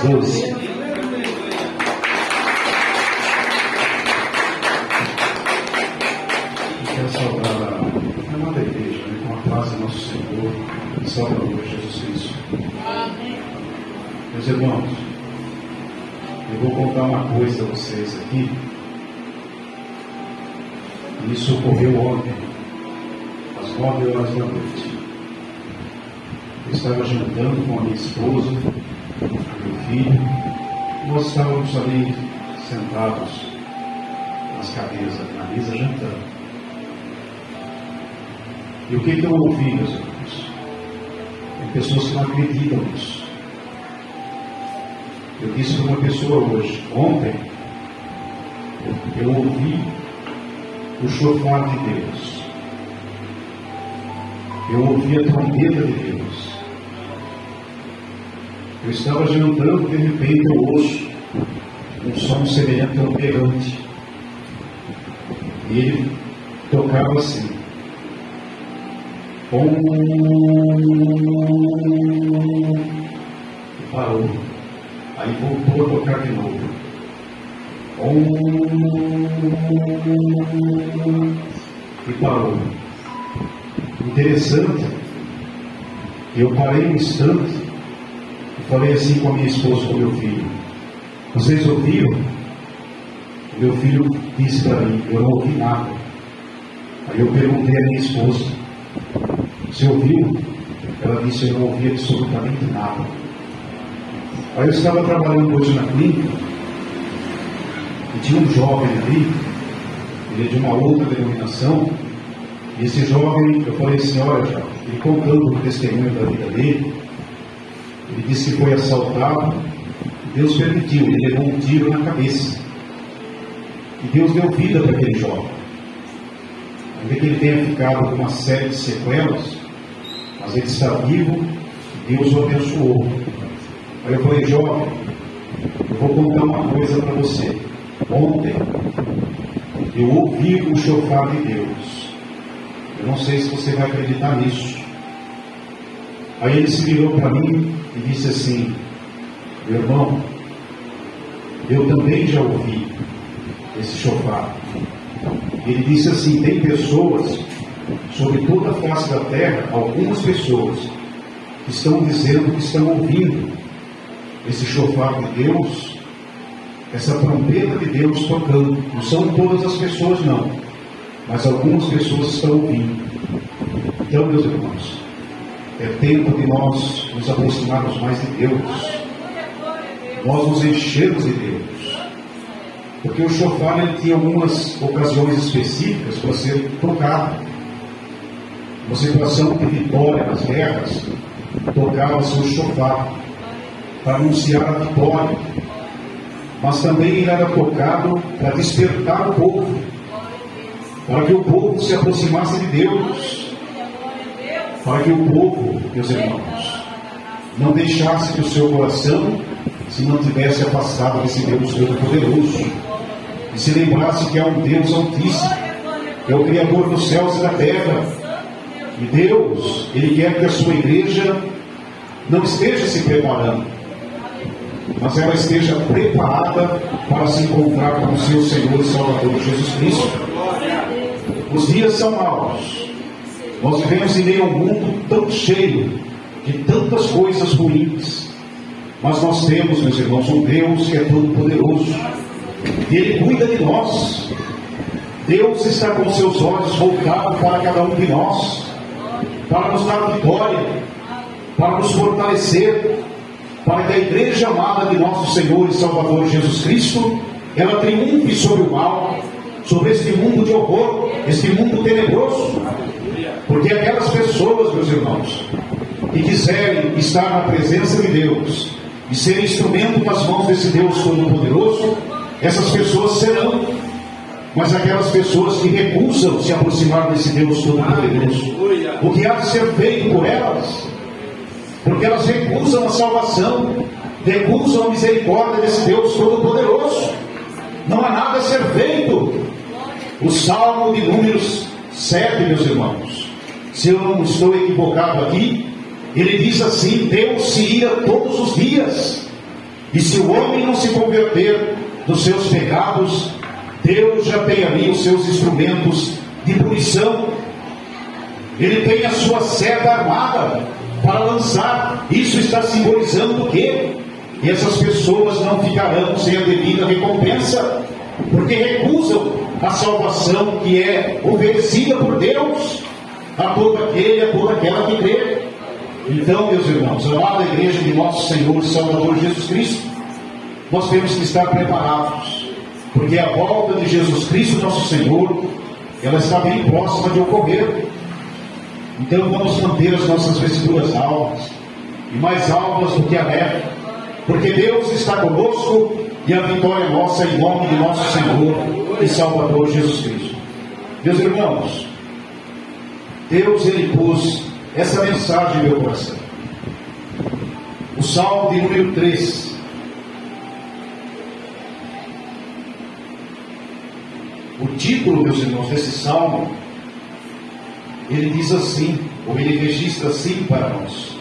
12. Eu quero saudar a amada igreja, com a paz do nosso Senhor e Salvador Jesus Cristo. Meus irmãos, eu vou contar uma coisa a vocês aqui. Isso ocorreu ontem, às 9 horas da noite. Eu estava jantando com a minha esposa, meu filho, e nós estávamos ali sentados nas cadeiras, na mesa, jantando. E o que eu ouvi, meus irmãos? Tem pessoas que não acreditam nisso. Eu disse para uma pessoa hoje, ontem, eu ouvi o chofar de Deus. Eu ouvi a trombeta de Deus. Eu estava jantando, de repente eu ouço um som semelhante a um berrante. E ele tocava assim. E parou. Aí voltou a tocar de novo. E parou. Interessante. Eu parei um instante e falei assim com a minha esposa, com o meu filho. Vocês ouviram? O meu filho disse para mim, eu não ouvi nada. Aí eu perguntei à minha esposa, você ouviu? Ela disse, eu não ouvi absolutamente nada. Aí eu estava trabalhando hoje na clínica e tinha um jovem ali, ele é de uma outra denominação, e esse jovem, eu falei assim, olha, já, ele contando o testemunho da vida dele, ele disse que foi assaltado, Deus permitiu, ele levou um tiro na cabeça, e Deus deu vida para aquele jovem, ainda que ele tenha ficado com uma série de sequelas, mas ele está vivo, e Deus o abençoou. Aí eu falei, jovem, eu vou contar uma coisa para você. Ontem, eu ouvi o chofar de Deus. Eu não sei se você vai acreditar nisso. Aí ele se virou para mim e disse assim, meu irmão, eu também já ouvi esse chofar. Ele disse assim, tem pessoas, sobre toda a face da terra, algumas pessoas, que estão dizendo que estão ouvindo esse chofar de Deus, essa trombeta de Deus tocando. Não são todas as pessoas não, mas algumas pessoas estão ouvindo. Então, meus irmãos, é tempo de nós nos aproximarmos mais de Deus, nós nos enchermos de Deus, porque o chofar ele tinha algumas ocasiões específicas para ser tocado. Uma situação de vitória nas guerras, tocava-se o chofar para anunciar a vitória, mas também ele era tocado para despertar o povo, para que o povo se aproximasse de Deus, para que o povo, meus irmãos, não deixasse que o seu coração se mantivesse afastado desse Deus Todo-Poderoso, e se lembrasse que há um Deus Altíssimo, que é o Criador dos céus e da terra, e Deus, Ele quer que a sua igreja não esteja se preparando, mas ela esteja preparada para se encontrar com o seu Senhor e Salvador Jesus Cristo. Os dias são maus. Nós vivemos em meio a um mundo tão cheio de tantas coisas ruins, mas nós temos, meus irmãos, um Deus que é todo poderoso, e Ele cuida de nós. Deus está com seus olhos voltados para cada um de nós, para nos dar vitória, para nos fortalecer, para que a igreja amada de nosso Senhor e Salvador Jesus Cristo, ela triunfe sobre o mal, sobre este mundo de horror, este mundo tenebroso. Porque aquelas pessoas, meus irmãos, que quiserem estar na presença de Deus e ser instrumento nas mãos desse Deus Todo-Poderoso, essas pessoas serão. Mas aquelas pessoas que recusam se aproximar desse Deus Todo-Poderoso, o que há de ser feito por elas? Porque elas recusam a salvação, recusam a misericórdia desse Deus Todo-Poderoso. Não há nada a ser feito. O Salmo de Números 7, meus irmãos, se eu não estou equivocado aqui, ele diz assim: Deus se ira todos os dias, E se o homem não se converter dos seus pecados, Deus já tem ali os seus instrumentos de punição. Ele tem a sua seta armada para lançar. Isso está simbolizando o quê? E essas pessoas não ficarão sem a devida recompensa, porque recusam a salvação que é oferecida por Deus a todo aquele, a toda aquela que crê. Então, meus irmãos, amada igreja de nosso Senhor e Salvador Jesus Cristo, nós temos que estar preparados, porque a volta de Jesus Cristo, nosso Senhor, ela está bem próxima de ocorrer. Então vamos manter as nossas vestiduras alvas, e mais alvas do que a neve, porque Deus está conosco, e a vitória é nossa em nome de nosso Senhor e Salvador Jesus Cristo. Meus irmãos, Deus, Ele pôs essa mensagem em meu coração. O Salmo de número 3. O título, meus irmãos, desse Salmo, ele diz assim, ou ele registra assim para nós: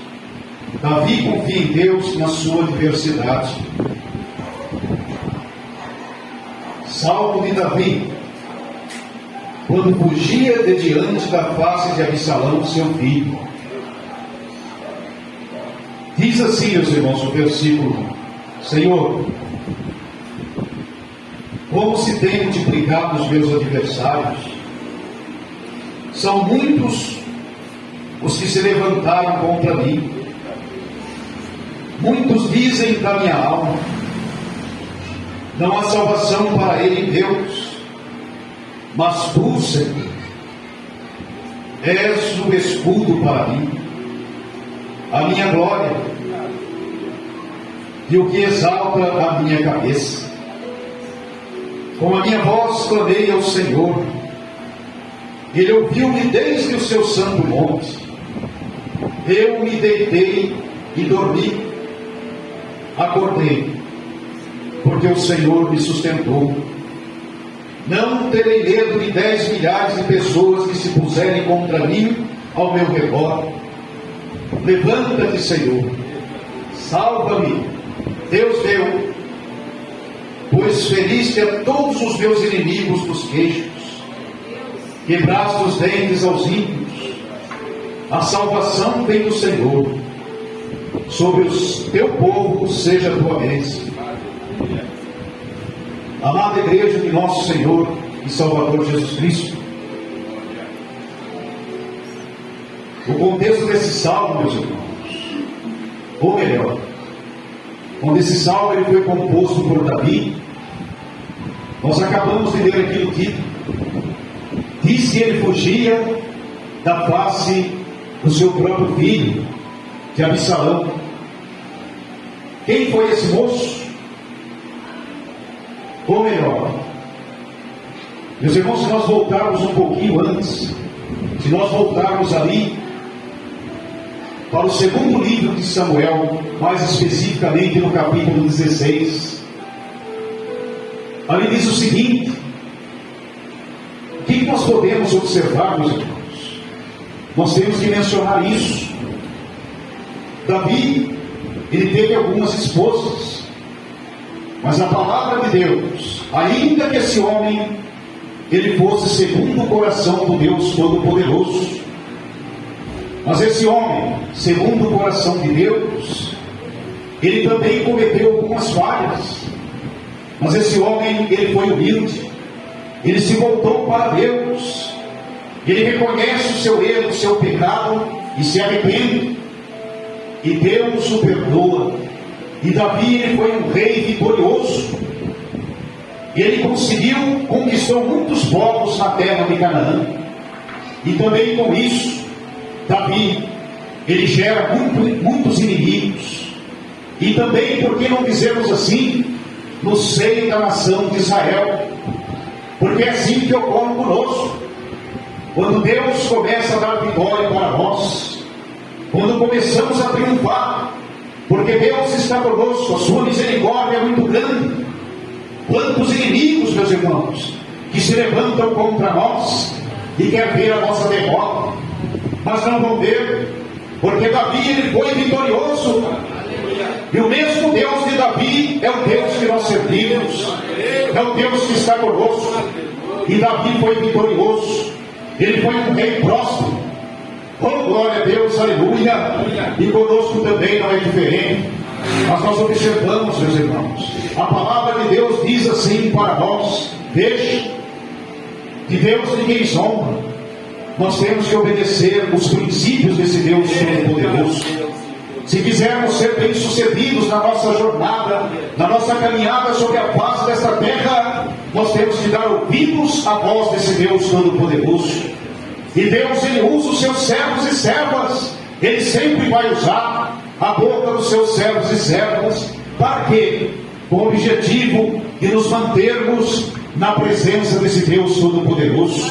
Davi confia em Deus na sua adversidade. Salmo de Davi, quando fugia de diante da face de Absalão, seu filho. Diz assim, meus irmãos, o versículo 1: Senhor, como se têm multiplicado os meus adversários, são muitos os que se levantaram contra mim. Muitos dizem da minha alma: não há salvação para ele em Deus. Mas tu, Senhor, és o escudo para mim, a minha glória, e o que exalta a minha cabeça. Com a minha voz clamei ao Senhor, Ele ouviu-me desde o seu santo monte. Eu me deitei e dormi, acordei, porque o Senhor me sustentou. Não terei medo de 10 milhares de pessoas que se puserem contra mim ao meu redor. Levanta-te, Senhor, salva-me, Deus meu, pois feriste a todos os meus inimigos dos queixos, quebraste os dentes aos ímpios. A salvação vem do Senhor, sobre o teu povo seja a tua bênção. Amada igreja de nosso Senhor e Salvador Jesus Cristo, o contexto desse salmo, meus irmãos, ou melhor, quando esse salmo ele foi composto por Davi, nós acabamos de ler aqui o título. Diz que ele fugia da face do seu próprio filho, de Absalão. Quem foi esse moço? Ou melhor, meus irmãos, se nós voltarmos um pouquinho antes, se nós voltarmos ali para o segundo livro de Samuel, mais especificamente no capítulo 16, ali diz o seguinte: o que nós podemos observar, meus irmãos? Nós temos que mencionar isso. Davi, ele teve algumas esposas, mas a palavra de Deus, ainda que esse homem ele fosse segundo o coração do Deus Todo-Poderoso, mas esse homem, segundo o coração de Deus, ele também cometeu algumas falhas. Mas esse homem, ele foi humilde, ele se voltou para Deus, ele reconhece o seu erro, o seu pecado e se arrepende, e Deus o perdoa. E Davi, ele foi um rei vitorioso, ele conquistou muitos povos na terra de Canaã, e também com isso Davi, ele gera muitos inimigos, e também, por que não dizermos assim, no seio da nação de Israel, porque é assim que ocorre conosco. Quando Deus começa a dar vitória para nós, quando começamos a triunfar, porque Deus está conosco, a sua misericórdia é muito grande. Quantos inimigos, meus irmãos, que se levantam contra nós e querem ver a nossa derrota, mas não vão ver, porque Davi ele foi vitorioso. E o mesmo Deus de Davi é o Deus que nós servimos, é o Deus que está conosco. E Davi foi vitorioso, ele foi um rei próspero. Oh, glória a Deus, aleluia. E conosco também não é diferente. Mas nós observamos, meus irmãos, a palavra de Deus diz assim para nós: veja, que Deus ninguém zomba. Nós temos que obedecer os princípios desse Deus Todo-Poderoso. Se quisermos ser bem-sucedidos na nossa jornada, na nossa caminhada sobre a face desta terra, nós temos que dar ouvidos à voz desse Deus Todo-Poderoso. E Deus, Ele usa os seus servos e servas. Ele sempre vai usar a boca dos seus servos e servas. Para quê? Com o objetivo de nos mantermos na presença desse Deus Todo-Poderoso,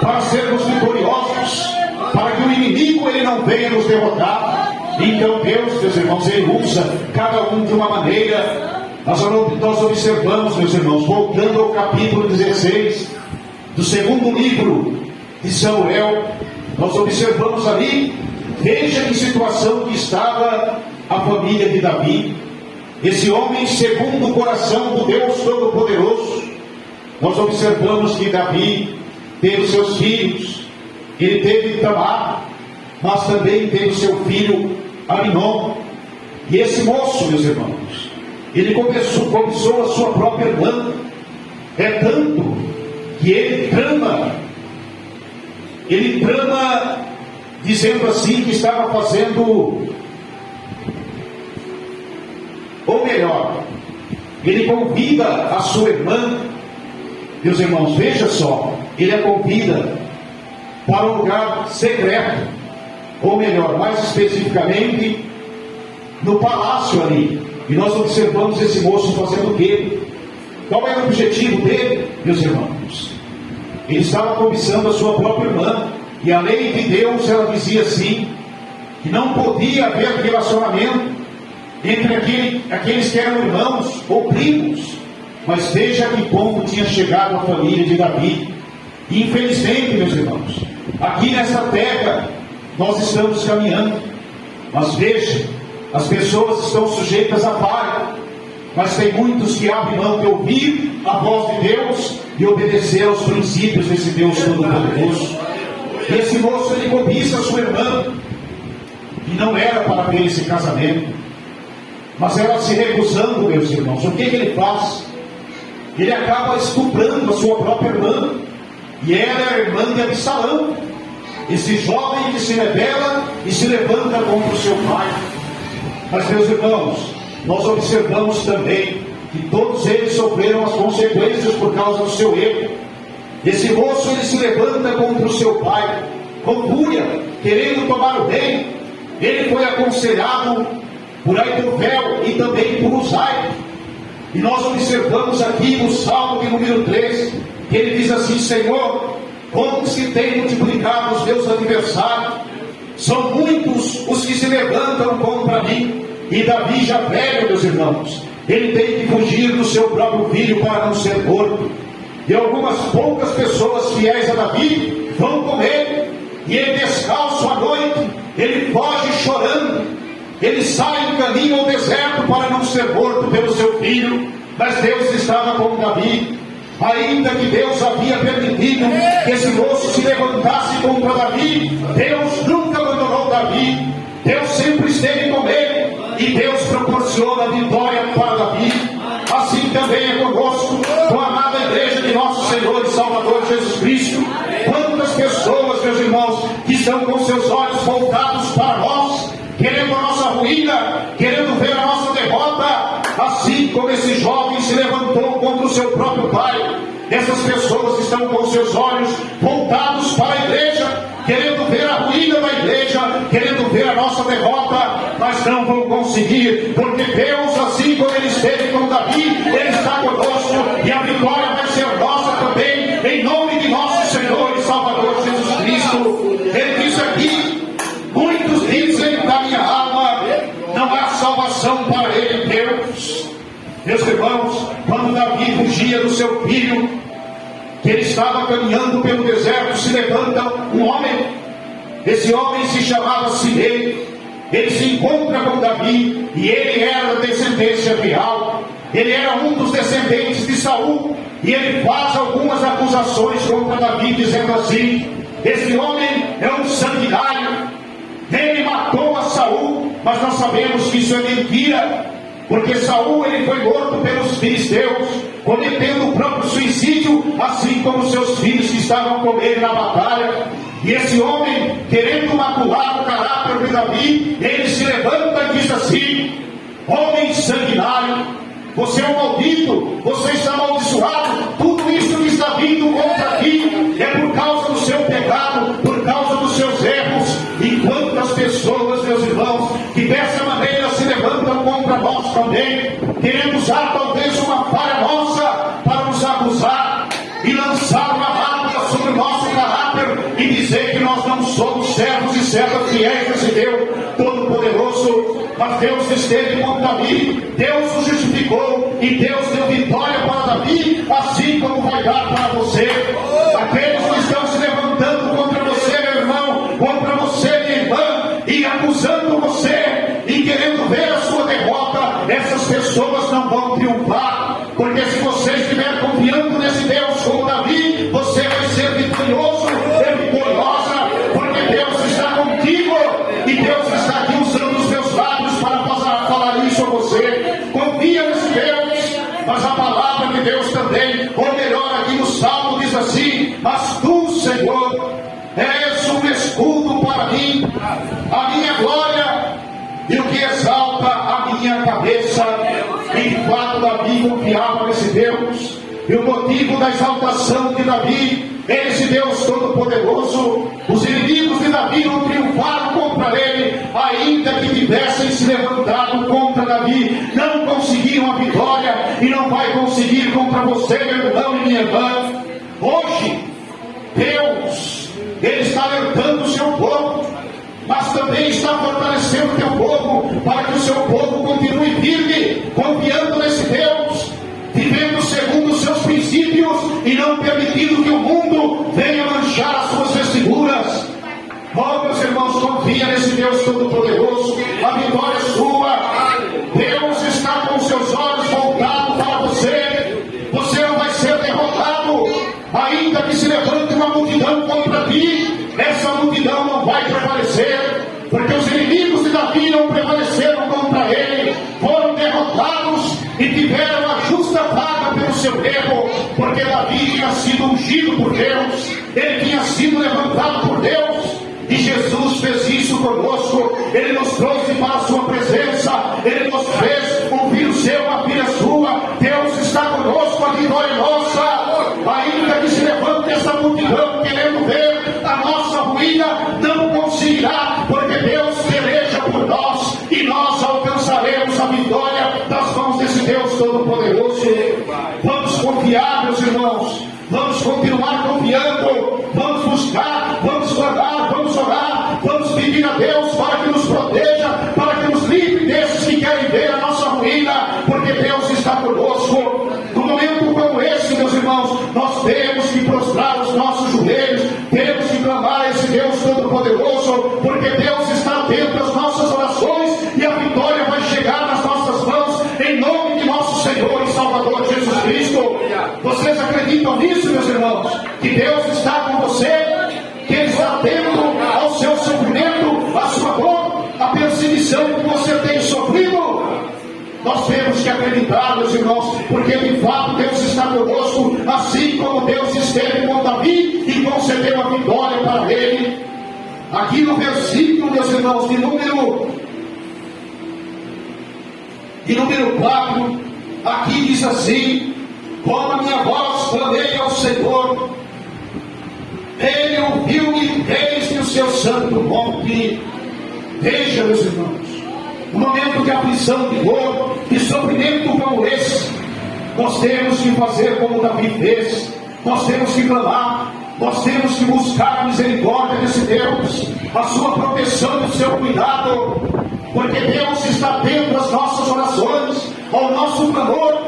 para sermos vitoriosos, para que o inimigo ele não venha nos derrotar. Então Deus, meus irmãos, Ele usa cada um de uma maneira. Nós observamos, meus irmãos, voltando ao capítulo 16 do segundo livro de Samuel, nós observamos ali, veja em situação que estava a família de Davi, esse homem segundo o coração do Deus Todo-Poderoso. Nós observamos que Davi teve os seus filhos, ele teve Tamar, mas também teve o seu filho Aminon. E esse moço, meus irmãos, ele cobiçou a sua própria irmã. É tanto que ele trama dizendo assim que estava fazendo, ou melhor, ele convida a sua irmã. Meus irmãos, veja só, ele a convida para um lugar secreto, ou melhor, mais especificamente, no palácio ali. E nós observamos esse moço fazendo o quê? Qual era o objetivo dele, meus irmãos? Ele estava cobiçando a sua própria irmã. E a lei de Deus, ela dizia assim, que não podia haver relacionamento entre aqueles que eram irmãos ou primos. Mas veja a que ponto tinha chegado a família de Davi. E infelizmente, meus irmãos, aqui nessa terra nós estamos caminhando, mas veja, as pessoas estão sujeitas a falha, mas tem muitos que abrem mão de ouvir a voz de Deus e obedecer aos princípios desse Deus Todo-Poderoso. E esse moço, ele cobiça a sua irmã, e não era para ter esse casamento, mas ela se recusando, meus irmãos. O que ele faz? Ele acaba estuprando a sua própria irmã, e ela é a irmã de Absalão, esse jovem que se rebela e se levanta contra o seu pai. Mas, meus irmãos, nós observamos também que todos eles sofreram as consequências por causa do seu erro. Esse moço, ele se levanta contra o seu pai, com fúria, querendo tomar o reino. Ele foi aconselhado por Aitofel e também por Uzai. E nós observamos aqui no Salmo de número 3, que ele diz assim: Senhor, como se tem multiplicado os meus adversários, são muitos os que se levantam contra mim. E Davi, já velho, meus irmãos, ele tem que fugir do seu próprio filho para não ser morto. E algumas poucas pessoas fiéis a Davi vão com ele, e ele, descalço à noite, ele foge chorando. Ele sai em caminho ao deserto para não ser morto pelo seu filho. Mas Deus estava com Davi. Ainda que Deus havia permitido que esse moço se levantasse contra Davi, Deus nunca abandonou Davi. Deus sempre esteve com ele, e Deus proporciona a vitória para Davi. Assim também é conosco, com a amada igreja de nosso Senhor e Salvador Jesus Cristo. Quantas pessoas, meus irmãos, que estão com seus olhos voltados para nós, querendo a nossa ruína, querendo ver a nossa derrota, assim como esse jovem se levantou contra o seu próprio pai. Essas pessoas estão com seus olhos voltados para a igreja, querendo ver a ruína da igreja, querendo ver a nossa derrota, mas não vão conseguir, porque Deus, assim como Ele esteve com Davi, Ele está conosco, e a vitória vai ser nossa também, em nome de nosso Senhor e Salvador Jesus Cristo. Ele diz aqui: muitos dizem da minha alma, não há salvação para ele, Deus. Meus irmãos, quando Davi fugia do seu filho, que ele estava caminhando pelo deserto, se levanta um homem. Esse homem se chamava Simei. ele se encontra com Davi, e ele era da descendência real, ele era um dos descendentes de Saul, e ele faz algumas acusações contra Davi, dizendo assim: esse homem é um sanguinário, ele matou a Saul. Mas nós sabemos que isso é mentira, porque Saul ele foi morto pelos filisteus, cometendo o próprio suicídio, assim como seus filhos que estavam com ele na batalha. E esse homem, querendo macular o caráter de Davi, ele se levanta e diz assim: homem sanguinário, você é um maldito, você está amaldiçoado, tudo isso que está vindo contra ti é por causa do seu pecado, por causa dos seus erros. E quantas pessoas, meus irmãos, que dessa maneira se levantam contra nós também, querendo usar talvez uma falha nossa para nos acusar e lançar uma mácula sobre o nosso caráter e dizer que nós não somos servos e servas fiéis desse Deus Todo-Poderoso. Mas Deus esteve com Davi, Deus o justificou e Deus deu vitória para Davi, assim como vai dar para você. Aqueles que estão se levantando contra você, meu irmão, contra você, minha irmã, e acusando você e querendo ver a sua derrota, essas pessoas não vão triunfar, porque se você estiver confiando nesse Deus como Davi, você vai ser vitorioso e vitoriosa, porque Deus está contigo e Deus está aqui usando os seus lábios para falar isso a você. Confia nesse Deus. Mas a palavra de Deus também, ou melhor, aqui no Salmo diz assim: mas tu, Senhor, és um escudo para mim, a minha glória e o que exalta a minha cabeça. E de fato Davi confiava nesse Deus, e o motivo da exaltação de Davi, esse Deus Todo-Poderoso, os inimigos de Davi não triunfaram contra ele, ainda que tivessem se levantado contra Davi, não conseguiram a vitória, e não vai conseguir contra você, meu irmão e minha irmã. Hoje, Deus, Ele está alertando o seu povo, mas também está fortalecendo o teu povo, para que o seu povo continue firme, confiando nesse Deus, vivendo segundo os seus princípios e não permitindo que o mundo venha manchar as suas vestiduras. Oh, meus irmãos, confia nesse Deus Todo-Poderoso, a vitória é sua. Deus está com os seus olhos voltados para você, você não vai ser derrotado, ainda que se levante uma multidão contra ti, essa multidão não vai prevalecer, porque os inimigos de Davi não prevaleceram contra ele, foram derrotados e tiveram a justa paga pelo seu erro, porque Davi tinha sido ungido por Deus, ele tinha sido levantado por Deus, e Jesus fez isso conosco. Ele nos trouxe para a sua presença, ele nos fez um filho seu, uma filha sua. Deus está conosco, a vitória é nossa. Ainda que se levante essa multidão querendo ver a nossa ruína, não conseguirá, porque Deus peleja por nós e nós alcançaremos a vitória das mãos desse Deus Todo-Poderoso. Vamos confiar, meus irmãos, vamos continuar confiando, vamos buscar, vamos guardar, vamos orar, vamos pedir a Deus para que nos proteja, para que nos livre desses que querem ver a nossa ruína, porque Deus está conosco. No momento como esse, meus irmãos, nós temos que prostrar os nossos joelhos, temos que clamar a esse Deus Todo-Poderoso, porque Deus está atento às nossas orações e a vitória vai chegar nas nossas mãos, em nome de nosso Senhor e Salvador Jesus Cristo. Vocês acreditam nisso, meus irmãos? Que Deus está com você, que Ele está atento ao seu sofrimento, à sua dor, à perseguição que você tem sofrido? Nós temos que acreditar, meus irmãos, porque de fato Deus está conosco, assim como Deus esteve com Davi e concedeu a vitória para ele. Aqui no versículo, meus irmãos, de número 4, aqui diz assim: como a minha voz clamei ao Senhor, Ele ouviu-me desde o seu santo monte. Veja, meus irmãos, no momento de aflição, de dor, de sofrimento como esse, nós temos que fazer como Davi fez, nós temos que clamar, nós temos que buscar a misericórdia desse Deus, a sua proteção e o seu cuidado, porque Deus está atento às nossas orações, ao nosso clamor.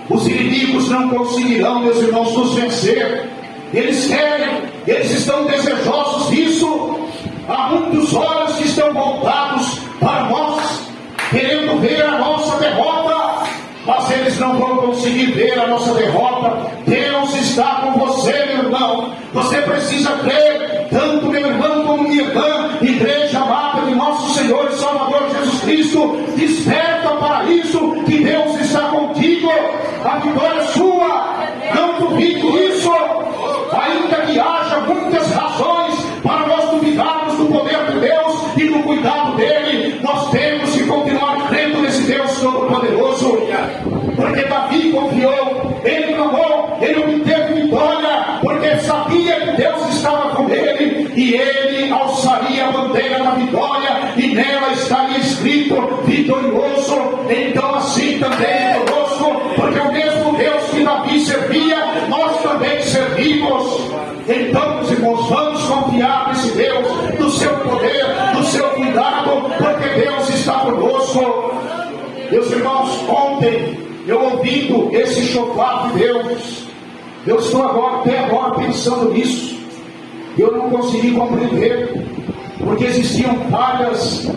Os inimigos não conseguirão, meus irmãos, nos vencer. Eles querem, eles estão desejosos disso. Há muitos olhos que estão voltados querendo ver a nossa derrota, mas eles não vão conseguir ver a nossa derrota. Deus está com você, meu irmão. Você precisa crer, tanto meu irmão como minha irmã, igreja amada de nosso Senhor e Salvador Jesus Cristo. Desperta para isso, que Deus está contigo. A vitória é sua. Não duvide disso. Ainda que haja muitas razões para nós duvidarmos do poder de Deus e do cuidado dele, nós temos que continuar crendo nesse Deus Todo-Poderoso. Porque Davi confiou, ele clamou, ele obteve vitória, porque sabia que Deus estava com ele, e ele alçaria a bandeira da vitória, e nela estaria escrito vitorioso. Então assim também conosco, porque o mesmo Deus que Davi servia, nós também servimos. Então, meus irmãos, vamos confiar nesse Deus, no seu poder, no seu cuidado, porque Deus está conosco. Meus irmãos, ontem, eu ouvindo esse chofar de Deus, eu estou até agora pensando nisso. Eu não consegui compreender, porque existiam várias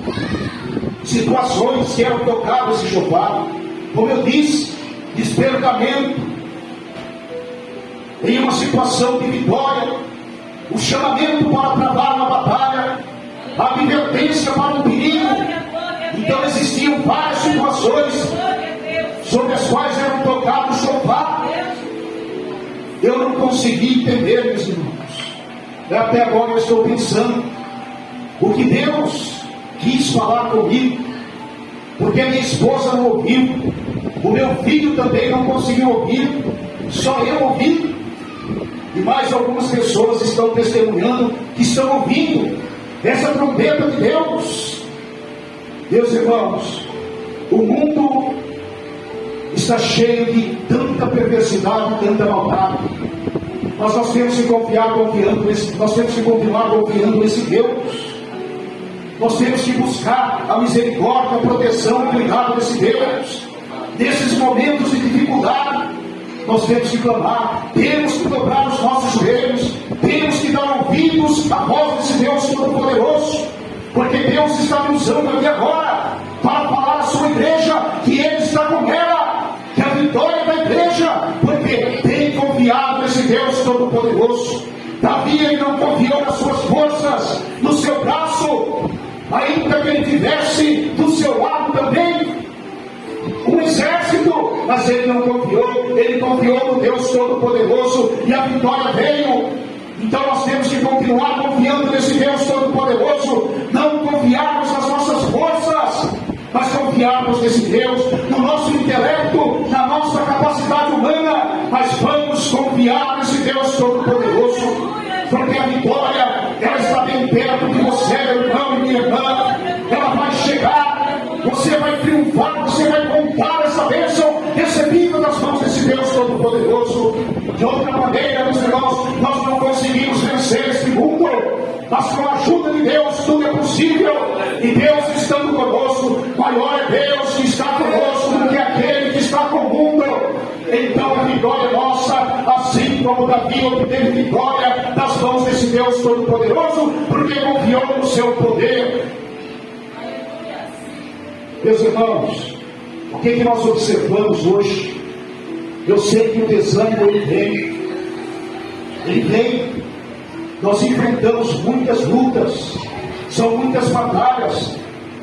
situações que eram tocadas esse chofar. Como eu disse, despertamento em uma situação de vitória, o chamamento para travar uma batalha, a advertência para um perigo. Então existiam várias situações sobre as quais eram tocados o chofar. Eu não consegui entender, meus irmãos. Até agora eu estou pensando o que Deus quis falar comigo, porque a minha esposa não ouviu, o meu filho também não conseguiu ouvir, só eu ouvi. E mais algumas pessoas estão testemunhando que estão ouvindo essa trombeta de Deus. Meus irmãos, o mundo está cheio de tanta perversidade, tanta maldade. Mas nós temos que continuar confiando nesse Deus. Nós temos que buscar a misericórdia, a proteção, o cuidado desse Deus. Nesses momentos de dificuldade, nós temos que clamar, temos que dobrar os nossos joelhos, temos que dar ouvidos à voz desse Deus Todo-Poderoso, porque Deus está me usando aqui agora para falar à sua igreja que Ele está com ela, que a vitória da igreja, porque tem confiado nesse Deus Todo-Poderoso. Davi, ele não confiou nas suas forças, no seu braço, ainda que ele tivesse do seu lado também um exército, mas ele não confiou, ele confiou no Deus Todo-Poderoso, e a vitória veio. Então nós temos que continuar confiando nesse Deus Todo-Poderoso, não confiarmos nas nossas forças, mas confiarmos nesse Deus, no nosso intelecto, na nossa capacidade humana, mas vamos confiar nesse Deus Todo-Poderoso, porque a vitória, ela está bem perto de você, meu irmão e minha irmã. Ela vai chegar, você vai triunfar, você vai contar essa bênção recebida das mãos desse Deus Todo-Poderoso. De outra maneira, meus irmãos, nós não conseguimos vencer este mundo, mas com a ajuda de Deus tudo é possível. E Deus estando conosco, maior é Deus que está conosco do que aquele que está com o mundo. Então a vitória é nossa, assim como Davi obteve vitória das mãos desse Deus Todo-Poderoso, porque confiou no seu poder. Meus irmãos, o que nós observamos hoje? Eu sei que o desânimo ele vem. Nós enfrentamos muitas lutas, são muitas batalhas.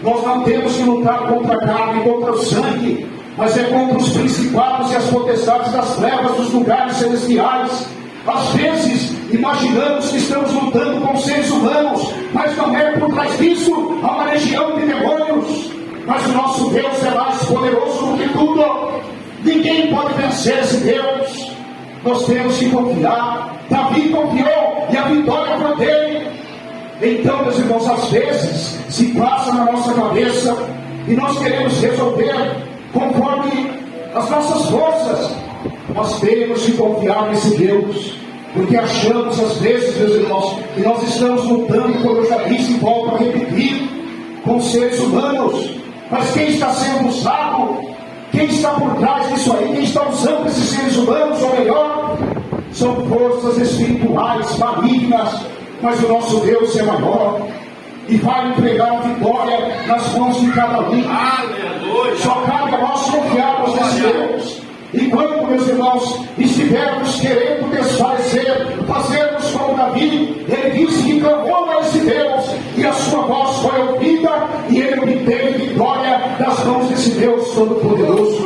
Nós não temos que lutar contra a carne, contra o sangue, mas é contra os principados e as potestades das trevas dos lugares celestiais. Às vezes imaginamos que estamos lutando com seres humanos, mas não é por trás disso há uma legião de demônios. Mas o nosso Deus é mais poderoso do que tudo. Ninguém pode vencer esse Deus. Nós temos que confiar. Davi confiou e a vitória foi dele. Então, meus irmãos, às vezes se passa na nossa cabeça e nós queremos resolver conforme as nossas forças. Nós temos que confiar nesse Deus, porque achamos às vezes, meus irmãos, que nós estamos lutando, como eu já disse e volto a repetir, com seres humanos. Mas quem está sendo usado, quem está por trás disso aí, quem está usando esses seres humanos, ou melhor, são forças espirituais malignas. Mas o nosso Deus é maior e vai entregar a vitória nas mãos de cada um. Só cabe a nós confiarmos nesse Deus. E quando, meus irmãos, estivermos querendo desfalecer, fazermos como Davi, ele disse que clamou a esse Deus, e a sua voz foi ouvida, e ele obteve vitória das mãos desse Deus Todo-Poderoso.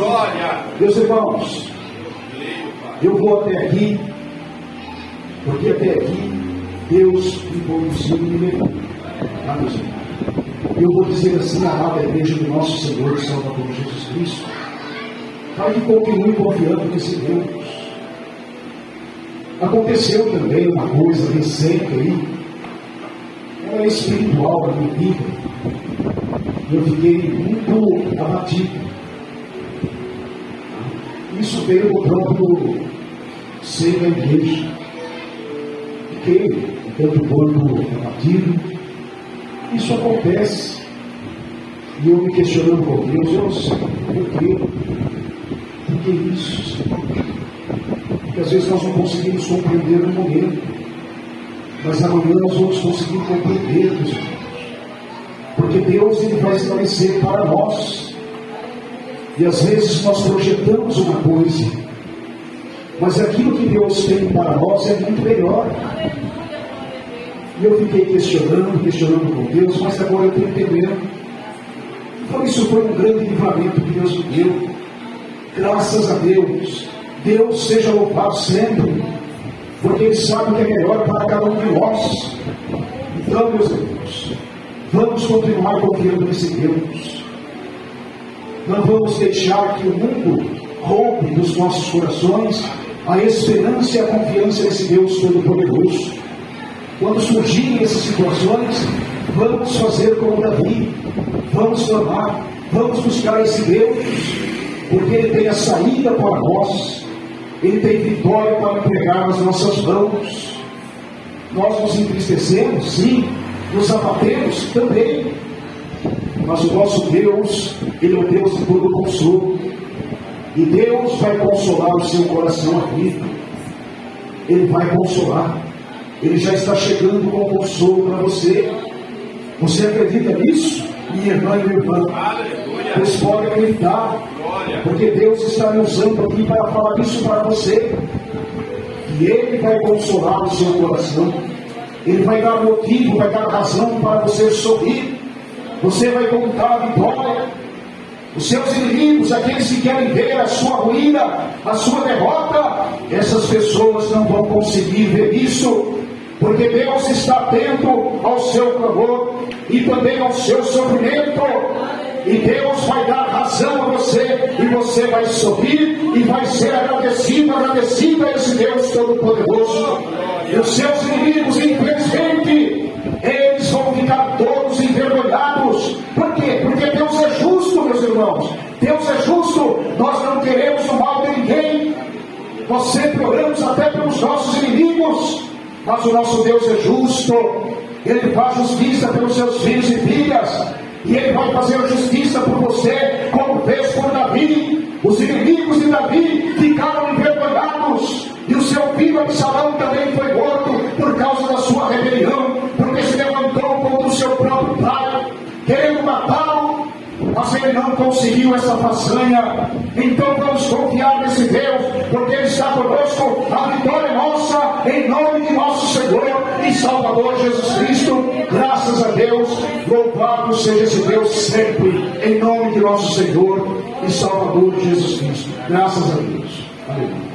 Meus irmãos, eu vou até aqui, porque até aqui Deus me conduziu e me levou. Tá, meus irmãos? Eu vou dizer assim, amada igreja do nosso Senhor e Salvador Jesus Cristo, para que continue confiando nesse Deus. Aconteceu também uma coisa recente aí, ela é espiritual na minha vida. Eu fiquei muito abatido. Isso veio do próprio seio da igreja. Fiquei tanto quanto abatido. Isso acontece. E eu me questionando com Deus, eu não sei por quê. Por que isso? Porque às vezes nós não conseguimos compreender no momento, mas amanhã nós vamos conseguir compreender, meus irmãos. Porque Deus, ele vai esclarecer para nós. E às vezes nós projetamos uma coisa, mas aquilo que Deus tem para nós é muito melhor. E eu fiquei questionando com Deus, mas agora eu estou entendendo. Então isso foi um grande livramento que Deus me deu. Graças a Deus. Deus seja louvado sempre, porque Ele sabe o que é melhor para cada um de nós. Então, meus irmãos, vamos continuar confiando nesse Deus. Não vamos deixar que o mundo roube dos nossos corações a esperança e a confiança nesse Deus Todo-Poderoso. Quando surgirem essas situações, vamos fazer como Davi. Vamos clamar, vamos buscar esse Deus, porque Ele tem a saída para nós. Ele tem vitória para entregar nas nossas mãos. Nós nos entristecemos, sim, nos abatemos também, mas o nosso Deus, Ele é o Deus de todo consolo, e Deus vai consolar o seu coração aflito. Ele vai consolar. Ele já está chegando com consolo para você. Você acredita nisso, minha irmã e meu irmão? Pois pode acreditar, porque Deus está me usando aqui para falar isso para você. E Ele vai consolar o seu coração. Ele vai dar motivo, vai dar razão para você sorrir. Você vai contar a vitória. Os seus inimigos, aqueles que querem ver a sua ruína, a sua derrota, essas pessoas não vão conseguir ver isso, porque Deus está atento ao seu clamor e também ao seu sofrimento. E Deus vai dar razão a você, e você vai sorrir e vai ser agradecida a esse Deus Todo-Poderoso. E os seus inimigos, infelizmente, eles vão ficar todos envergonhados. Por quê? Porque Deus é justo, meus irmãos. Deus é justo. Nós não queremos o mal de ninguém. Nós sempre oramos até pelos nossos inimigos. Mas o nosso Deus é justo. Ele faz justiça pelos seus filhos e filhas. E Ele vai fazer a justiça por você, como fez por Davi. Os inimigos de Davi ficaram envergonhados. E o seu filho Absalão também foi morto por causa da sua rebelião, porque se levantou contra o seu próprio pai, querendo matá-lo, mas ele não conseguiu essa façanha. Então vamos confiar nesse Deus, porque Ele está conosco. A vitória é nossa, em nome de nosso Senhor e Salvador Jesus Cristo. Graças a Deus, louvado seja esse Deus sempre, em nome de nosso Senhor e Salvador Jesus Cristo. Graças a Deus. Aleluia.